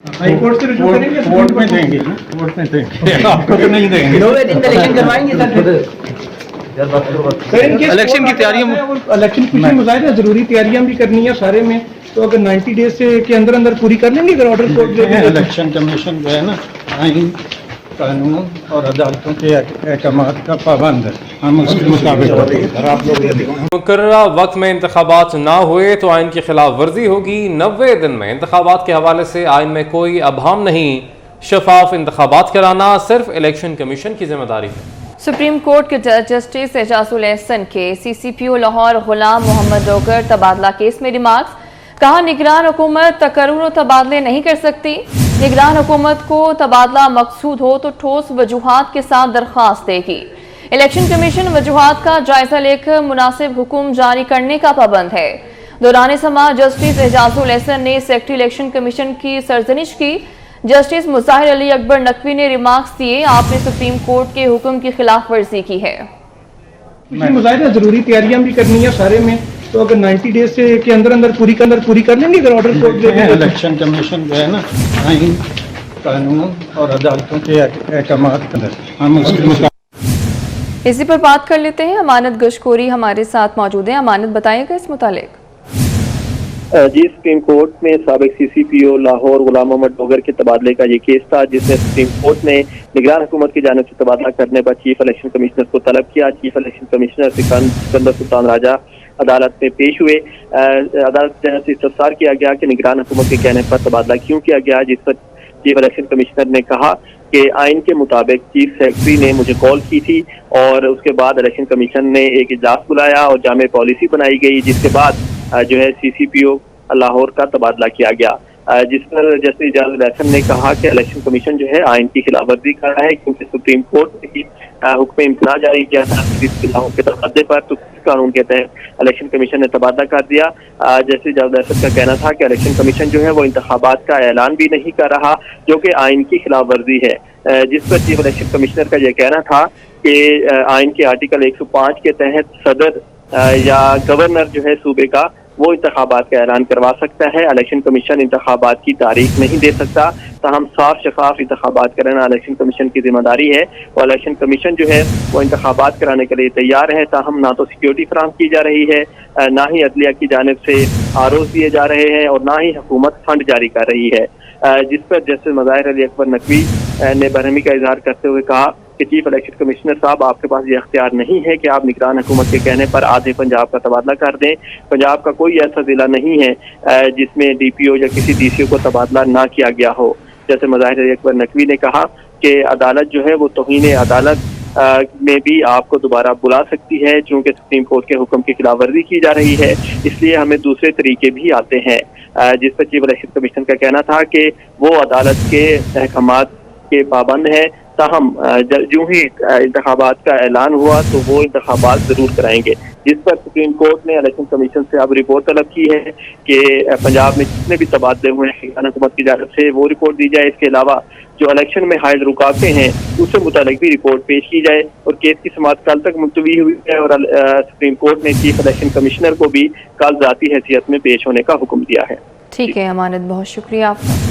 High court से रजू करेंगे, court में देंगे ना, कोर्ट में देंगे, आपको तो नहीं देंगे। 9 दिन का इलेक्शन करवाएंगे सर इनके इलेक्शन की तैयारियां इलेक्शन कुछ मुजाहिर जरूरी तैयारियां भी करनी है सारे में, तो अगर 90 डेज से के अंदर अंदर पूरी कर लेंगे अगर ऑर्डर कोर्ट दे दें। इलेक्शन कमीशन जो है ना, आइन कानून और अदालतों के अहकामात का पाबंद है, हम उसके मुताबिक मुकर्ररा वक्त में इंतखाबात ना हुए तो आइन की खिलाफ वर्जी होगी। 90 दिन में इंतखाबात के हवाले से आइन में कोई अभाम नहीं, शफाफ इंतखाबात कराना सिर्फ इलेक्शन कमीशन की जिम्मेदारी है। सुप्रीम कोर्ट के जज जस्टिस एजाजुल एहसन के CCPO लाहौर गुलाम मोहम्मद डोगर तबादला केस में रिमार्क्स। कहा, निगरान हुकूमत तकर्रुर और तबादले नहीं कर सकती। निगरान हुकूमत को तबादला मकसूद हो तो ठोस वजूहात के साथ दरख्वास्त देगी। इलेक्शन कमीशन वजूहात का जायजा लेकर मुनासिब हुक्म जारी करने का पाबंद है। दौरान समाअत जस्टिस एजाजुल एहसन ने सेक्रेटरी इलेक्शन कमीशन की सरजनिश की। जस्टिस मुजाहिर अली अकबर नकवी ने रिमार्क्स दिए, आपने सुप्रीम कोर्ट के हुक्म की खिलाफ वर्जी की है। मुजाहिर जरूरी तैयारियां भी करनी है सारे में, तो अगर 90 डेज से के अंदर अंदर पूरी कर लेंगे अगर ऑर्डर कोर्ट दे दें। इलेक्शन कमीशन जो है ना, आइन कानून और अदालतों के अहकामात का हम उसके मुताबिक। इसी पर बात कर लेते हैं। अमानत गशकोरी हमारे साथ मौजूद हैं। अमानत, बताइएगा इस मुतालिक। जी, सुप्रीम कोर्ट में साबिक CCPO लाहौर गुलाम मोहम्मद डोगर के तबादले का ये केस था, जिसमें सुप्रीम कोर्ट ने निगरान हुकूमत की जानिब से तबादला करने पर चीफ इलेक्शन कमिश्नर को तलब किया। Chief election commissioner Sikandar Sultan Raja अदालत में पेश हुए। अदालत से इस्तफसार किया गया कि निगरान हुकूमत के कहने पर तबादला क्यों किया गया, जिस पर चीफ इलेक्शन कमिश्नर ने कहा कि आइन के मुताबिक चीफ सेक्रेटरी ने मुझे कॉल की थी और उसके बाद इलेक्शन कमीशन ने एक इजलास बुलाया और जामे पॉलिसी बनाई गई, जिसके बाद जो है CCPO लाहौर का तबादला किया गया, जिस पर जस्टिस एजाजुल एहसन ने कहा कि इलेक्शन कमीशन जो है आइन की खिलाफवर्जी कर रहा है, क्योंकि सुप्रीम कोर्ट ने ही हुक्म इम्तना जारी किया था लाहौर के तबादले पर, तो कानून के तहत इलेक्शन कमीशन ने तबादला कर दिया। जस्टिस एजाजुल एहसन का कहना था कि इलेक्शन कमीशन जो है वो इंतखाबात का ऐलान भी नहीं कर रहा, जो कि आइन की खिलाफवर्जी है, जिस पर चीफ इलेक्शन कमिश्नर का यह कहना था कि आइन के आर्टिकल 105 के तहत सदर या गवर्नर जो है सूबे का वो इंतखाबात का ऐलान करवा सकता है। इलेक्शन कमीशन इंतखाबात की तारीख नहीं दे सकता, ताहम साफ शफाफ इंतखाबात कराना इलेक्शन कमीशन की जिम्मेदारी है और इलेक्शन कमीशन जो है वो इंतखाबात कराने के लिए तैयार है। ताहम ना तो सिक्योरिटी फराहम की जा रही है, ना ही अदलिया की जानिब से आरोज दिए जा रहे हैं और ना ही हुकूमत फंड जारी कर रही है, जिस पर जस्टिस मुजाहिर अली अकबर नकवी ने बरहमी का इजहार करते हुए कहा कि चीफ इलेक्शन कमिश्नर साहब, आपके पास ये अख्तियार नहीं है कि आप निगरान हुकूमत के कहने पर आधे पंजाब का तबादला कर दें। पंजाब का कोई ऐसा जिला नहीं है जिसमें DPO या किसी DCO को तबादला ना किया गया हो। जैसे मुजाहिर अली अकबर नकवी ने कहा कि अदालत जो है वो तौहीन अदालत में भी आपको दोबारा बुला सकती है, चूँकि सुप्रीम कोर्ट के हुक्म की खिलाफ वर्जी की जा रही है, इसलिए हमें दूसरे तरीके भी आते हैं, जिस पर चीफ इलेक्शन कमीशन का कहना था कि वो अदालत के अहकामात के पाबंद है। ताहम जो ही इंतखाबात का ऐलान हुआ तो वो इंतखाबात जरूर कराएंगे, जिस पर सुप्रीम कोर्ट ने इलेक्शन कमीशन से अब रिपोर्ट तलब की है कि पंजाब में जितने भी तबादले हुए हैं निगरान हुकूमत की जानिब से वो रिपोर्ट दी जाए। इसके अलावा जो इलेक्शन में हायल रुकावटें हैं उससे मुतालिक भी रिपोर्ट पेश की जाए और केस की समाअत कल तक मुलतवी हुई है और सुप्रीम कोर्ट ने चीफ इलेक्शन कमिश्नर को भी कल ज़ाती हैसियत में पेश होने का हुक्म दिया है। ठीक है अमानत, बहुत शुक्रिया आपका।